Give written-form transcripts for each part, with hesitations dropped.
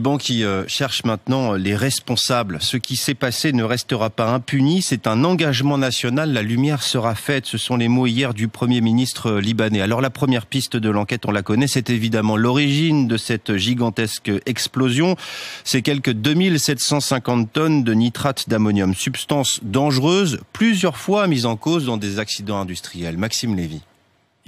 Liban qui cherche maintenant les responsables. Ce qui s'est passé ne restera pas impuni. C'est un engagement national. La lumière sera faite. Ce sont les mots hier du Premier ministre libanais. Alors la première piste de l'enquête, on la connaît, c'est évidemment l'origine de cette gigantesque explosion. C'est quelques 2750 tonnes de nitrate d'ammonium, substance dangereuse, plusieurs fois mise en cause dans des accidents industriels. Maxime Lévy.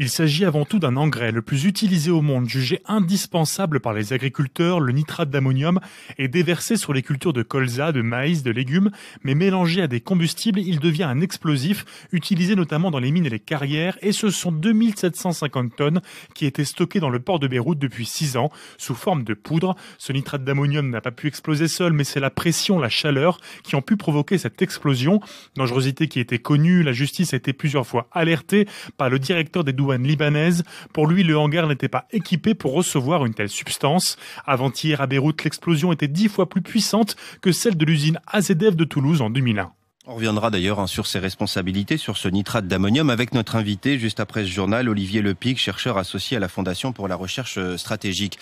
Il s'agit avant tout d'un engrais le plus utilisé au monde, jugé indispensable par les agriculteurs. Le nitrate d'ammonium est déversé sur les cultures de colza, de maïs, de légumes, mais mélangé à des combustibles, il devient un explosif, utilisé notamment dans les mines et les carrières, et ce sont 2750 tonnes qui étaient stockées dans le port de Beyrouth depuis 6 ans, sous forme de poudre. Ce nitrate d'ammonium n'a pas pu exploser seul, mais c'est la pression, la chaleur qui ont pu provoquer cette explosion. Dangerosité qui était connue, la justice a été plusieurs fois alertée par le directeur des douanes libanaise. Pour lui, le hangar n'était pas équipé pour recevoir une telle substance. Avant-hier, à Beyrouth, l'explosion était 10 fois plus puissante que celle de l'usine AZF de Toulouse en 2001. On reviendra d'ailleurs sur ses responsabilités, sur ce nitrate d'ammonium, avec notre invité juste après ce journal, Olivier Lepic, chercheur associé à la Fondation pour la recherche stratégique.